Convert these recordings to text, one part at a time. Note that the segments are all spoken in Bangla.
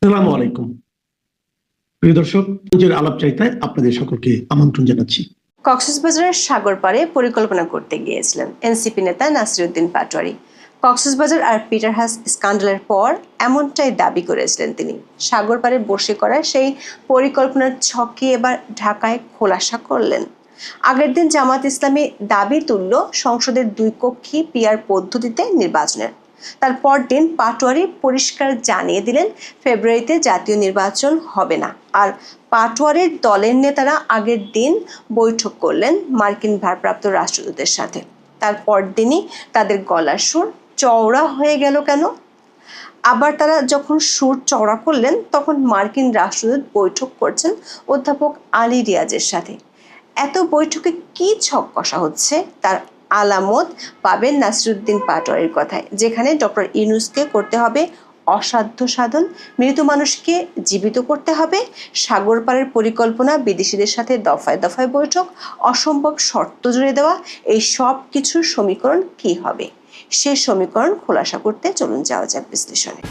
আসসালামু আলাইকুম প্রিয় দর্শক, নিজের আলাপচারিতায় আপনাদের সকলকে আমন্ত্রণ জানাচ্ছি। কক্সবাজারের সাগর পাড়ে পরিকল্পনা করতে গিয়েছিলেন এনসিপি নেতা নাসিরউদ্দিন পাটোয়ারি। কক্সবাজার আর পিটারহাস স্ক্যান্ডালের পর এমনটাই দাবি করেছিলেন তিনি। সাগর পাড়ে বসে করা সেই পরিকল্পনার ছককে এবার ঢাকায় খোলাসা করলেন। আগের দিন জামাত ইসলামী দাবি তুলল সংসদের 2 কক্ষী পিআর পদ্ধতিতে নির্বাচনের। তার পরদিন পাটোয়ারি পরিষ্কার জানিয়ে দিলেন ফেব্রুয়ারিতে জাতীয় নির্বাচন হবে না। আর পাটোয়ারির দলের নেতারা আগের দিন বৈঠক করলেন মার্কিন ভারপ্রাপ্ত রাষ্ট্রদূতের সাথে। তার পরদিনই তাদের গলার সুর চওড়া হয়ে গেল কেন? আবার তারা যখন সুর চওড়া করলেন তখন মার্কিন রাষ্ট্রদূত বৈঠক করছেন অধ্যাপক আলী রিয়াজের সাথে। এত বৈঠকে কি ছক কষা হচ্ছে তার আলামত পাবেন নাসিরউদ্দিন পাটোয়ারির কথায়, যেখানে ডক্টর ইউনূসকে করতে হবে অসাধ্য সাধন, মৃত মানুষকে জীবিত করতে হবে, সাগর পাড়ের পরিকল্পনা, বিদেশিদের সাথে দফায় দফায় বৈঠক, অসম্ভব শর্ত জুড়ে দেওয়া, এই সব কিছুর সমীকরণ কি হবে? সে সমীকরণ খোলাসা করতে চলুন যাওয়া যাক বিশ্লেষণে।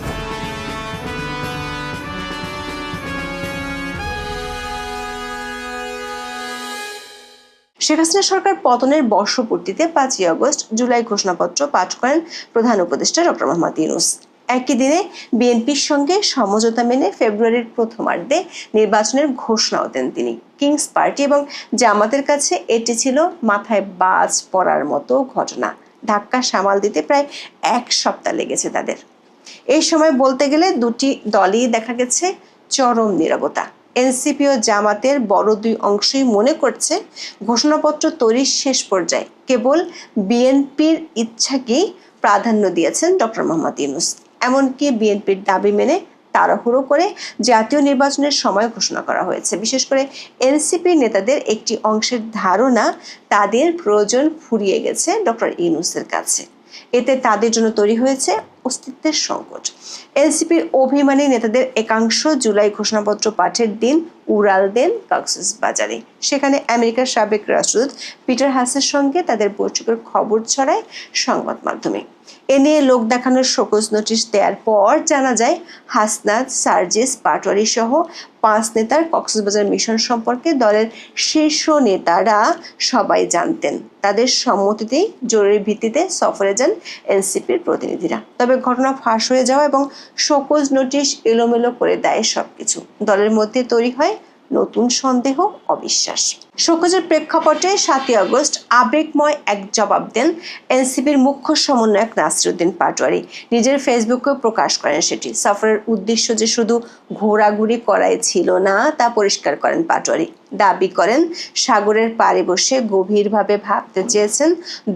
শেখ হাসিনা সরকার পতনের বর্ষপূর্তিতে 5ই আগস্ট জুলাই ঘোষণাপত্র পাঠ করেন প্রধান উপদেষ্টা ডক্টর মোহাম্মদ ইউনূস। একই দিনে বিএনপির সঙ্গে সমঝোতা মেনে ফেব্রুয়ারির প্রথমার্ধে নির্বাচনের ঘোষণাও দেন তিনি। কিংস পার্টি এবং জামাতের কাছে এটি ছিল মাথায় বাজ পড়ার মতো ঘটনা। ধাক্কা সামাল দিতে প্রায় 1 সপ্তাহ লেগেছে তাদের। এই সময় বলতে গেলে দুটি দলই দেখা গেছে চরম নীরবতা। এনসিপি ও জামাতের বড় 2 অংশই মনে করছে ঘোষণাপত্র তৈরির শেষ পর্যায়ে কেবল বিএনপির ইচ্ছাকেই প্রাধান্য দিয়েছেন ডক্টর মোহাম্মদ ইউনূস। এমনকি বিএনপির দাবি মেনে তাড়াহুড়ো করে জাতীয় নির্বাচনের সময় ঘোষণা করা হয়েছে। বিশেষ করে এনসিপি নেতাদের একটি অংশের ধারণা তাদের প্রয়োজন ফুরিয়ে গেছে ডক্টর ইউনূসের কাছে। এতে তাদের জন্য তৈরি হয়েছে অস্তিত্বের সংকট। এনসিপির অভিমানী নেতাদের একাংশ জুলাই ঘোষণাপত্র পাঠের দিন উড়াল দেন কক্সবাজারে। সেখানে আমেরিকার সাবেক রাষ্ট্রদূত পিটারহাসের সঙ্গে তাদের বৈঠকের খবর ছড়ায় সংবাদ মাধ্যমে। এ নিয়ে লোক দেখানোর শোকজ নোটিশ দেওয়ার পর জানা যায় হাসনাত, সার্জিস, পাটোয়ারি সহ 5 নেতার কক্সবাজার মিশন সম্পর্কে দলের শীর্ষ নেতারা সবাই জানতেন। তাদের সম্মতিতেই জরুরি ভিত্তিতে সফরে যান এনসিপির প্রতিনিধিরা। তবে ঘটনা ফাঁস হয়ে যাওয়া এবং শোকজ নোটিশ এলোমেলো করে দেয় সবকিছু। দলের মধ্যে তৈরি হয় নতুন সন্দেহ, অবিশ্বাস। শোকজের প্রেক্ষাপটে 7ই আগস্ট আবেগময় এক জবাব দেন এনসিপির মুখ্য সমন্বয়ক নাসিরউদ্দিন পাটোয়ারি। নিজের ফেসবুকে প্রকাশ করেন সেটি। সফরের উদ্দেশ্য যে শুধু ঘোরাঘুরি করাই ছিল না তা পরিষ্কার করেন পাটোয়ারি। দাবি করেন সাগরের পাড়ে বসে গভীরভাবে ভাবতে চেয়েছেন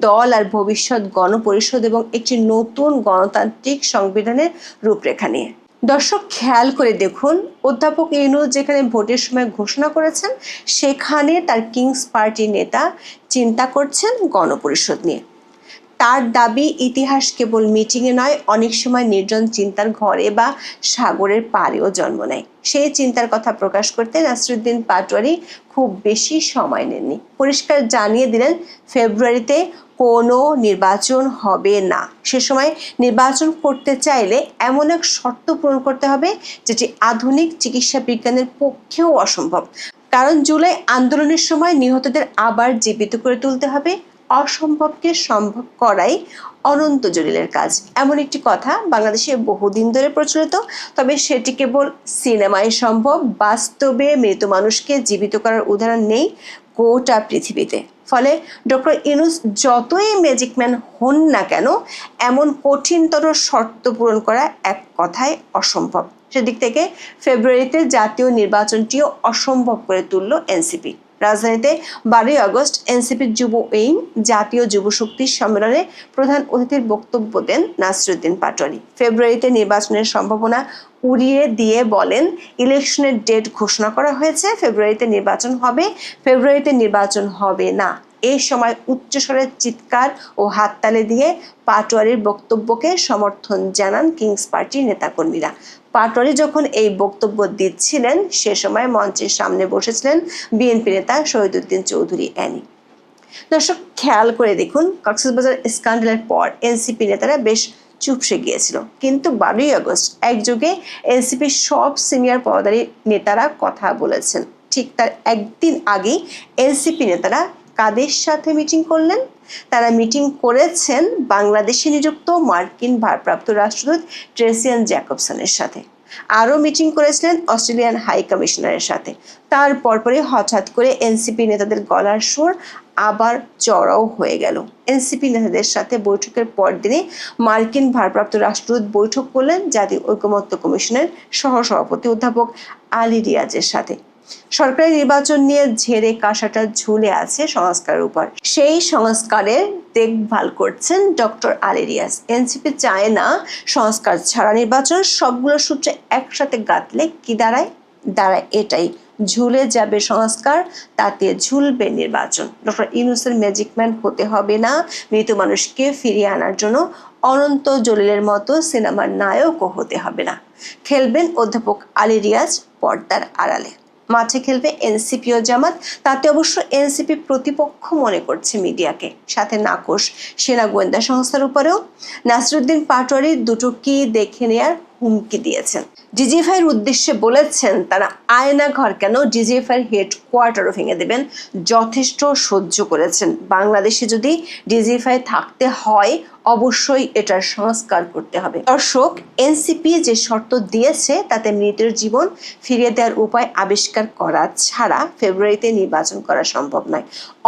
দল আর ভবিষ্যৎ গণপরিষদ এবং একটি নতুন গণতান্ত্রিক সংবিধানের রূপরেখা নিয়ে। দর্শক খেয়াল করে দেখুন, অধ্যাপক ইউনূস যেখানে ভোটের সময় ঘোষণা করেছেন সেখানে তার কিংস পার্টির নেতা চিন্তা করছেন গণপরিষদ নিয়ে। তার দাবি ইতিহাস কেবল মিটিংয়ে নয়, অনেক সময় নির্জন চিন্তার ঘরে বা সাগরের পাড়েও জন্ম নেয়। সেই চিন্তার কথা প্রকাশ করতে নাসিরউদ্দিন পাটোয়ারি খুব বেশি সময় নেননি। পরিষ্কার জানিয়ে দিলেন ফেব্রুয়ারিতে কোনো নির্বাচন হবে না। সে সময় নির্বাচন করতে চাইলে এমন এক শর্ত পূরণ করতে হবে যেটি আধুনিক চিকিৎসা বিজ্ঞানের পক্ষেও অসম্ভব। কারণ জুলাই আন্দোলনের সময় নিহতদের আবার জীবিত করে তুলতে হবে। অসম্ভবকে সম্ভব করাই অনন্ত জলিলের কাজ, এমন একটি কথা বাংলাদেশে বহুদিন ধরে প্রচলিত। তবে সেটি কেবল সিনেমায় সম্ভব, বাস্তবে মৃত মানুষকে জীবিত করার উদাহরণ নেই গোটা পৃথিবীতে। ফলে ডক্টর ইউনূস যতই ম্যাজিকম্যান হন না কেন, এমন কঠিনতর শর্ত পূরণ করা এক কথায় অসম্ভব। সেদিক থেকে ফেব্রুয়ারিতে জাতীয় নির্বাচনটিও অসম্ভব করে তুলল এনসিপি। রাজধানীতে 12ই আগস্ট এনসিপির যুব উইং জাতীয় যুব শক্তির সম্মেলনে প্রধান অতিথির বক্তব্য দেন নাসিরউদ্দিন পাটোয়ারি। ফেব্রুয়ারিতে নির্বাচনের সম্ভাবনা উড়িয়ে দিয়ে বলেন, ইলেকশনের ডেট ঘোষণা করা হয়েছে, ফেব্রুয়ারিতে নির্বাচন হবে, ফেব্রুয়ারিতে নির্বাচন হবে না। এই সময় উচ্চস্বরের চিৎকার ও হাততালি দিয়ে পাটোয়ারির বক্তব্যকে সমর্থন জানান কিংস পার্টির নেতাকর্মীরা। পাটোয়ারি যখন এই বক্তব্য দিচ্ছিলেন সে সময় মঞ্চের সামনে বসেছিলেন বিএনপি নেতা শহীদউদ্দিন চৌধুরী অ্যানি। দর্শক খেয়াল করে দেখুন, কক্সবাজার স্ক্যান্ডালের পর এনসিপি নেতারা বেশ চুপসে গিয়েছিল। কিন্তু 12ই আগস্ট একযোগে এনসিপির সব সিনিয়র পদাধিকারী নেতারা কথা বলেছেন। ঠিক তার একদিন আগেই এনসিপি নেতারা কাদের সাথে মিটিং করলেন? তারা মিটিং করেছেন বাংলাদেশে নিযুক্ত মার্কিন ভারপ্রাপ্ত রাষ্ট্রদূত ট্রেসিয়ান জ্যাকবসনের সাথে। আরও মিটিং করেছিলেন অস্ট্রেলিয়ান হাই কমিশনারের সাথে। তার পরপরই হঠাৎ করে এনসিপি নেতাদের গলার সুর আবার চড়াও হয়ে গেল। এনসিপি নেতাদের সাথে বৈঠকের পরদিনে মার্কিন ভারপ্রাপ্ত রাষ্ট্রদূত বৈঠক করলেন জাতীয় ঐকমত্য কমিশনের সহসভাপতি অধ্যাপক আলী রিয়াজের সাথে। সরকারি নির্বাচন নিয়ে ঝেড়ে কাঁসাটা ঝুলে আছে সংস্কারের উপর। সেই সংস্কারের দেখভাল করছেন ডক্টর আলী রিয়াজ। এনসিপি চায় না সংস্কার ছাড়া নির্বাচন। সবগুলো সূত্রে একসাথে গাঁথলে কি দাঁড়ায়? এটাই, ঝুলে যাবে সংস্কার, তাতে ঝুলবে নির্বাচন। ডক্টর ইউনূসের ম্যাজিক ম্যান হতে হবে না, মৃত মানুষকে ফিরিয়ে আনার জন্য অনন্ত জলিলের মতো সিনেমার নায়কও হতে হবে না। খেলবেন অধ্যাপক আলী রিয়াজ পর্দার আড়ালে। মাঠে খেলবে এনসিপি ও জামাত। তাতে অবশ্য এনসিপি প্রতিপক্ষ মনে করছে মিডিয়াকে। সাথে নাকশ সেনা গোয়েন্দা সংস্থার উপরেও। নাসিরুদ্দিন পাটোয়ারি দুটো কি দেখে নেয়ার হুমকি দিয়েছেন। ডিজিএফআইয়ের উদ্দেশ্যে বলেছেন তারা আয়না ঘর কেন, ডিজিএফআইয়ের হেডকোয়ার্টারও ভেঙে দেবেন, যথেষ্ট সহ্য করেছেন। বাংলাদেশে যদি ডিজিএফআই থাকতে হয় অবশ্যই এটার সংস্কার করতে হবে। দর্শক, এনসিপি যে শর্ত দিয়েছে তাতে মৃতের জীবন ফিরিয়ে দেওয়ার উপায় আবিষ্কার করা ছাড়া ফেব্রুয়ারিতে নির্বাচন করা সম্ভব নয়।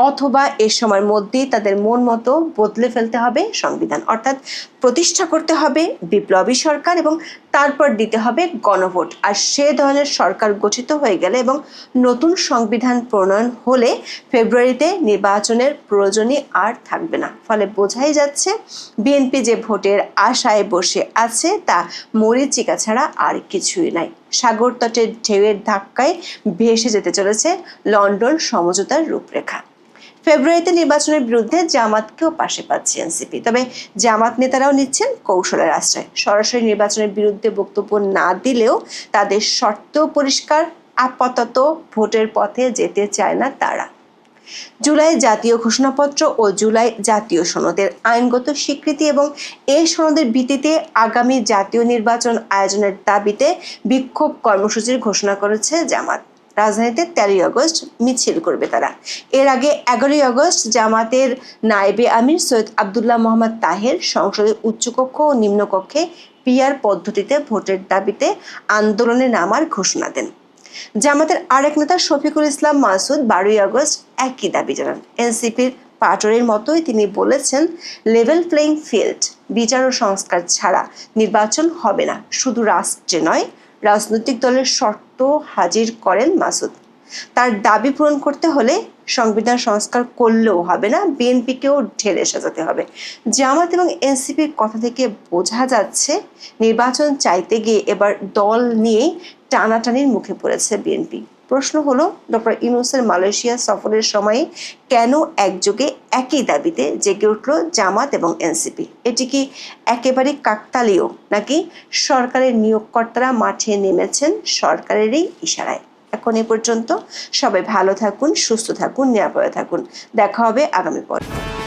অথবা এ সময়ের মধ্যেই তাদের মন মতো বদলে ফেলতে হবে সংবিধান, অর্থাৎ প্রতিষ্ঠা করতে হবে বিপ্লবী সরকার এবং তারপর দিতে হবে গণভোট। আর সে ধরনের সরকার গঠিত হয়ে গেলে এবং নতুন সংবিধান প্রণয়ন হলে ফেব্রুয়ারিতে নির্বাচনের প্রয়োজনই আর থাকবে না। ফলে বোঝাই যাচ্ছে বিএনপি যে ভোটের আশায় বসে আছে তা মরীচিকা ছাড়া আর কিছুই নাই। সাগর তটের ঢেউয়ের ধাক্কায় ভেসে যেতে চলেছে লন্ডন সমঝোতার রূপরেখা। ফেব্রুয়ারিতে নির্বাচনের বিরুদ্ধে জামাতকেও পাশে পাচ্ছে এনসিপি। তবে জামাত নেতারাও নিচ্ছেন কৌশলের আশ্রয়। সরাসরি নির্বাচনের বিরুদ্ধে বক্তব্য না দিলেও তাদের শর্তেও পরিষ্কার, আপাতত ভোটের পথে যেতে চায় না তারা। জুলাই জাতীয় ঘোষণাপত্র ও জুলাই জাতীয় সনদের আইনগত স্বীকৃতি এবং এই সনদের ভিত্তিতে আগামী জাতীয় নির্বাচন আয়োজনের দাবিতে বিক্ষোভ কর্মসূচির ঘোষণা করেছে জামাত। রাজধানীতে 13ই আগস্ট মিছিল করবে তারা। এর আগে 11ই আগস্ট জামাতের নায়েবে আমির সৈয়দ আব্দুল্লাহ মোহাম্মদ তাহের সংসদের উচ্চকক্ষ ও নিম্নকক্ষে পিআর পদ্ধতিতে ভোটের দাবিতে আন্দোলনে নামার ঘোষণা দেন। জামাতের আরেক নেতা শফিকুল ইসলাম মাসুদ 12ই আগস্ট একই দাবি জানান। এনসিপির পাটোয়ারির মতোই তিনি বলেছেন, লেভেল প্লেইং ফিল্ড, বিচার ও সংস্কার ছাড়া নির্বাচন হবে না। শুধু রাষ্ট্রে নয়, রাজনৈতিক দলের শর্ত হাজির করেন মাসুদ। তার দাবি পূরণ করতে হলে সংবিধান সংস্কার করলেও হবে না, বিএনপিকেও ঢেলে সাজাতে হবে। জামাত এবং এনসিপির কথা থেকে বোঝা যাচ্ছে নির্বাচন চাইতে গিয়ে এবার দল নিয়ে টানাটানির মুখে পড়েছে বিএনপি। প্রশ্ন হলো, ডক্টর ইউনূসের মালয়েশিয়া সফরের সময়ে কেন একযোগে একই দাবিতে জেগে উঠল জামাত এবং এনসিপি? এটি কি একেবারে কাকতালীয়, নাকি সরকারের নিয়োগকর্তারা মাঠে নেমেছেন সরকারেরই ইশারায়? এখন এ পর্যন্ত। সবাই ভালো থাকুন, সুস্থ থাকুন, নিরাপদে থাকুন। দেখা হবে আগামী পর্বে।